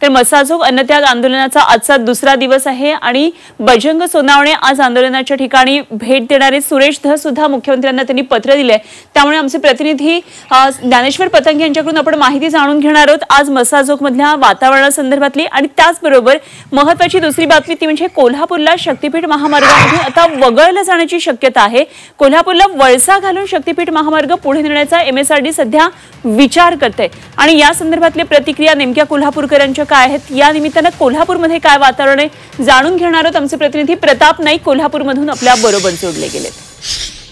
तर मसाजोग अन्नत्याग आंदोलनाचा आजचा दुसरा दिवस आहे आणि बजरंग सोनावणे आज आंदोलनाच्या ठिकाणी भेट देणारे सुरेश धस सुद्धा मुख्यमंत्र्यांना त्यांनी पत्र दिले। त्यामुळे आमचे प्रतिनिधी ज्ञानेश्वर पतंगे यांच्याकडून आपण माहिती जाणून घेणार आहोत आज मसाजोग मधल्या वातावरणासंदर्भातली। आणि त्याचबरोबर महत्त्वाची दुसरी बातमी ती म्हणजे कोल्हापूरला शक्तीपीठ महामार्गामध्ये आता वगळला जाण्याची शक्यता आहे। कोल्हापूरला वळसा घालून शक्तीपीठ महामार्ग पुढे नेण्याचा MSRD सध्या विचार करते आणि या संदर्भातली प्रतिक्रिया नेमक्या कोल्हापूरकरांच्या काय आहेत या निमित्ताने कोल्हापूरमध्ये काय वातावरण आहे जाणून घेणार आहोत। आमचे प्रतिनिधी प्रताप नाईक कोल्हापूरमधून आपल्या बरोबर जोडले गेलेत।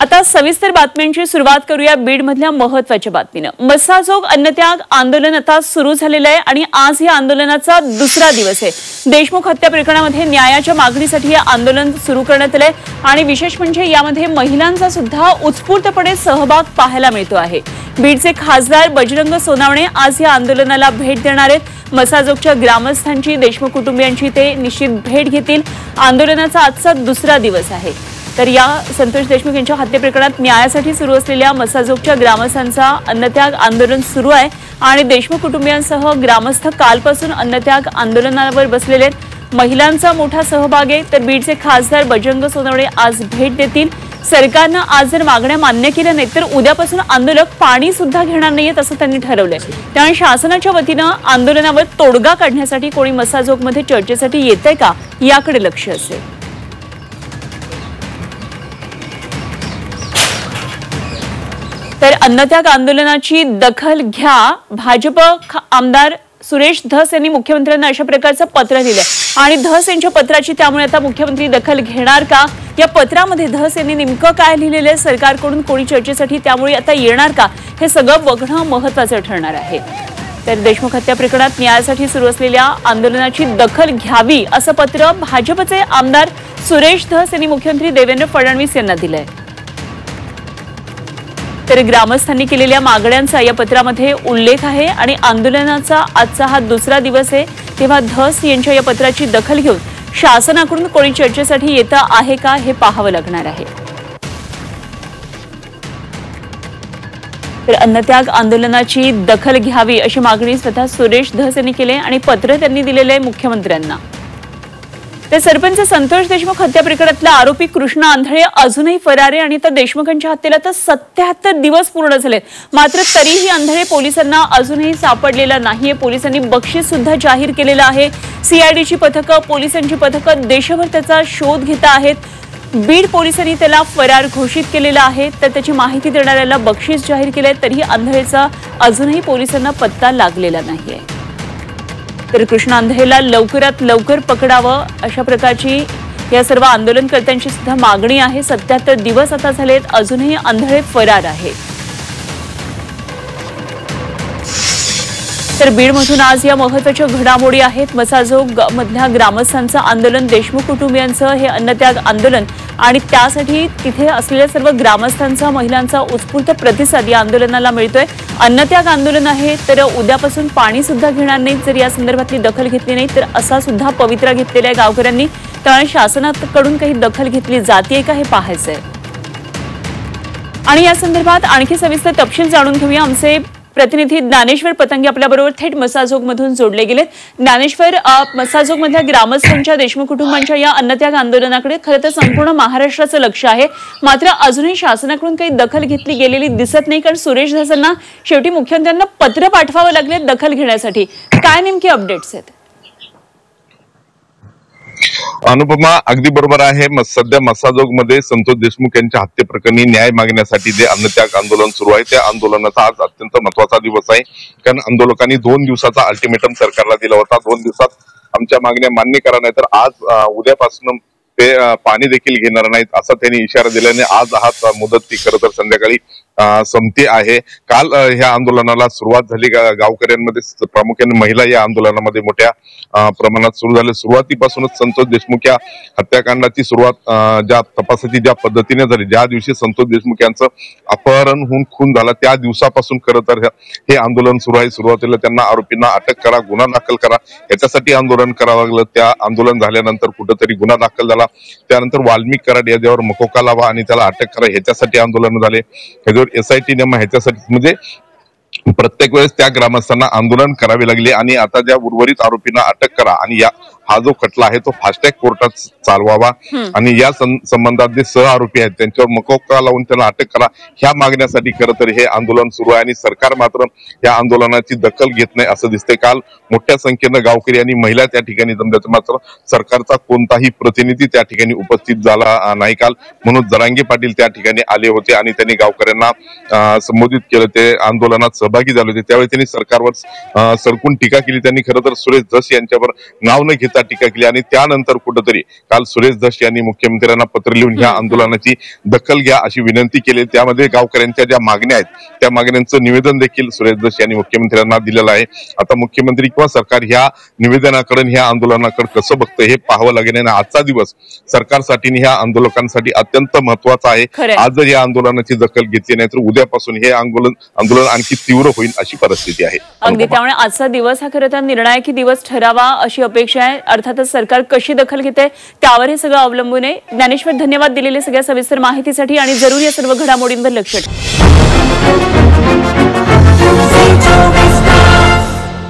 आता सविस्तर बातम्यांची सुरुवात करूया बीड मधल्या महत्त्वाच्या बातमीने। मसाजोग अन्नत्याग आंदोलन आता सुरू झालेलं आहे आणि आज या आंदोलनाचा दुसरा दिवस आहे। देशमुख हत्या प्रकरणामध्ये न्यायाच्या मागणीसाठी हे आंदोलन सुरू करण्यात आले आणि विशेष म्हणजे यामध्ये महिलांचा सुद्धा उत्स्फूर्तपणे सहभाग पाहायला मिळतो आहे। बीडचे खासदार बजरंग सोनावणे आज या आंदोलनाला भेट देणार आहेत। मसाजोगच्या ग्रामस्थांची देशमुख कुटुंबियांची ते निश्चित भेट घेतील। आंदोलनाचा आजचा दुसरा दिवस आहे। तर या संतोष देशमुख यांच्या हत्या प्रकरणात न्यायासाठी सुरू असलेल्या मसाजोगच्या ग्रामस्थांचा अन्नत्याग आंदोलन सुरू आहे आणि देशमुख कुटुंबियांसह ग्रामस्थ कालपासून अन्नत्याग आंदोलनावर बसलेले आहेत। महिलांचा मोठा सहभाग आहे। तर बीडचे खासदार बजरंग सोनावणे आज भेट देतील। सरकारने आज जर मागण्या मान्य केल्या नाही तर उद्यापासून आंदोलक पाणी सुद्धा घेणार नाहीत असं त्यांनी ठरवलंय। त्यामुळे शासनाच्या वतीने आंदोलनावर तोडगा काढण्यासाठी कोणी मसाजोगमध्ये चर्चेसाठी येतंय का याकडे लक्ष असेल। तर अन्नत्याग आंदोलनाची दखल घ्या भाजप आमदार सुरेश धस यांनी मुख्यमंत्र्यांना अशा प्रकारचं पत्र लिहिलंय आणि धस यांच्या पत्राची त्यामुळे आता मुख्यमंत्री दखल घेणार का या पत्रामध्ये धस यांनी नेमकं काय लिहिलेलं आहे सरकारकडून कोणी चर्चेसाठी त्यामुळे आता येणार का हे सगळं बघणं महत्त्वाचं ठरणार आहे। तर देशमुख हत्या प्रकरणात न्यायासाठी सुरू असलेल्या आंदोलनाची दखल घ्यावी असं पत्र भाजपचे आमदार सुरेश धस यांनी मुख्यमंत्री देवेंद्र फडणवीस यांना दिलंय। तर ग्रामस्थांनी केलेल्या मागण्यांचा या पत्रामध्ये उल्लेख आहे आणि आंदोलनाचा आजचा हा दुसरा दिवस आहे तेव्हा धस यांच्या या पत्राची दखल घेऊन शासनाकडून कोणी चर्चेसाठी येतं आहे का हे पाहावं लागणार आहे। तर अन्नत्याग आंदोलनाची दखल घ्यावी अशी मागणी स्वतः सुरेश धस यांनी केली आणि पत्र त्यांनी दिलेलं आहे मुख्यमंत्र्यांना। तर सरपंच संतोष देशमुख हत्या प्रकरणातला आरोपी कृष्णा आंधळे अजूनही फरार आहे आणि त्या देशमुखांच्या हत्येला तर 77 दिवस पूर्ण झालेत मात्र तरीही आंधळे पोलिसांना अजूनही सापडलेला नाहीये। पोलिसांनी बक्षीस सुद्धा जाहीर केलेलं आहे। CIDची पथकं पोलिसांची पथकं देशभर त्याचा शोध घेत आहेत। बीड पोलिसांनी त्याला फरार घोषित केलेला आहे तर त्याची माहिती देणाऱ्याला बक्षीस जाहीर केलंय तरीही आंधळेचा अजूनही पोलिसांना पत्ता लागलेला नाहीये। तर कृष्णा आंधळेला लवकरात लवकर पकडावं अशा प्रकारची या सर्व आंदोलनकर्त्यांची सुद्धा मागणी आहे। 77 दिवस आता झालेत अजूनही आंधळे फरार आहे। तर बीडमधून आज या महत्त्वाच्या घडामोडी आहेत। मसाजोग मधल्या ग्रामस्थांचं आंदोलन देशमुख कुटुंबियांचं हे अन्नत्याग आंदोलन आणि त्यासाठी तिथे असलेल्या सर्व ग्रामस्थांचा महिलांचा उत्स्फूर्त प्रतिसाद या आंदोलनाला मिळतोय। अन्नत्याग आंदोलन आहे तर उद्यापासून पाणी सुद्धा घेणार नाही जर या संदर्भातली दखल घेतली नाही तर असा सुद्धा पवित्रा घेतलेला आहे गावकऱ्यांनी। त्यामुळे शासनाकडून काही दखल घेतली जाते का हे पाहायचंय आणि या संदर्भात आणखी सविस्तर तपशील जाणून घेऊया। आमचे प्रतिनिधी ज्ञानेश्वर पतंगे आपल्याबरोबर थेट मसाजोग मधून जोडले गेलेत। ज्ञानेश्वर मसाजोग मधल्या ग्रामस्थांच्या देशमुख कुटुंबांच्या या अन्नत्याग आंदोलनाकडे खरं तर संपूर्ण महाराष्ट्राचं लक्ष आहे मात्र अजूनही शासनाकडून काही दखल घेतली गेलेली दिसत नाही कारण सुरेश धसांना शेवटी मुख्यमंत्र्यांना पत्र पाठवावं लागले दखल घेण्यासाठी। काय नेमके अपडेट्स आहेत? अनुपमा अगदी बरोबर आहे। सध्या मसाजोग मध्ये संतोष देशमुख यांच्या हत्येप्रकरणी न्याय मागण्यासाठी जे अन्नत्याग आंदोलन सुरू आहे त्या आंदोलनाचा आज अत्यंत महत्त्वाचा दिवस आहे कारण आंदोलकांनी 2 दिवसाचा अल्टिमेटम सरकारला दिला होता। 2 दिवसात आमच्या मागण्या मान्य करा नाही तर आज उद्यापासून ते पाणी देखील घेणार नाहीत असा त्यांनी इशारा दिल्याने आज हा मुदत ती खरं तर संध्याकाळी संपते आहे। काल ह्या आंदोलनाला सुरुवात झाली। गावकऱ्यांमध्ये प्रामुख्याने महिला या आंदोलनामध्ये मोठ्या प्रमाणात सुरू झाले। सुरुवातीपासूनच संतोष देशमुख या हत्याकांडाची सुरुवात ज्या तपासाची ज्या पद्धतीने झाली ज्या दिवशी संतोष देशमुख यांचं अपहरण होऊन खून झाला त्या दिवसापासून खरं तर हे आंदोलन सुरू आहे। सुरुवातीला त्यांना आरोपींना अटक करा गुन्हा दाखल करा याच्यासाठी आंदोलन करावं लागलं। त्या आंदोलन झाल्यानंतर कुठेतरी गुन्हा दाखल झाला त्यानंतर वाल्मिक कराड याच्यावर मकोका लावा आणि त्याला अटक करा ह्याच्यासाठी आंदोलन झाले। SIT नेमा ह्याच्यासाठी म्हणजे प्रत्येक वेळेस त्या ग्रामस्थांना आंदोलन करावे लागले आणि आता ज्या उर्वरित आरोपींना अटक करा आणि हा जो खटला आहे तो फास्टॅग कोर्टात चालवावा आणि या संबंधात जे सह आरोपी आहेत त्यांच्यावर मकोका लावून त्यांना अटक करा, ह्या मागण्यासाठी खरं तर हे आंदोलन सुरू आहे आणि सरकार मात्र या आंदोलनाची दखल घेत नाही असं दिसतंय. काल मोठ्या संख्येनं गावकरी आणि महिला त्या ठिकाणी जमल्याचं मात्र सरकारचा कोणताही प्रतिनिधी त्या ठिकाणी उपस्थित झाला नाही. काल मनोज जरांगे पाटील त्या ठिकाणी आले होते आणि त्यांनी गावकऱ्यांना संबोधित केलं, ते आंदोलनात सहभागी झाले होते. त्यावेळी त्यांनी सरकारवर सडकून टीका केली. त्यांनी खरं तर सुरेश धस यांच्यावर नाव न घेता टीका केली आणि त्यानंतर कुठंतरी काल सुरेश धस यांनी मुख्यमंत्र्यांना पत्र लिहून ह्या आंदोलनाची दखल घ्या अशी विनंती केली. त्यामध्ये गावकऱ्यांच्या ज्या मागण्या आहेत त्या मागण्यांचं निवेदन देखील सुरेश धस यांनी मुख्यमंत्र्यांना दिलेलं आहे. आता मुख्यमंत्री किंवा सरकार ह्या निवेदनाकडे ह्या आंदोलनाकडे कसं बघतं हे पाहावं लागेल आणि आजचा दिवस सरकारसाठी ह्या आंदोलकांसाठी अत्यंत महत्वाचा आहे. आज जर या आंदोलनाची दखल घेतली नाही तर उद्यापासून हे आंदोलन आणखी तीव्र होईल अशी परिस्थिती आहे. अगदी, त्यामुळे आजचा दिवस हा खरं तर निर्णायकी दिवस ठरावा अशी अपेक्षा आहे. अर्थातच सरकार कशी दखल घेते त्यावर हे सगळं अवलंबून आहे. ज्ञानेश्वर, धन्यवाद दिलेले सगळ्या सविस्तर माहितीसाठी आणि जरूर या सर्व घडामोडींवर लक्ष ठेवा.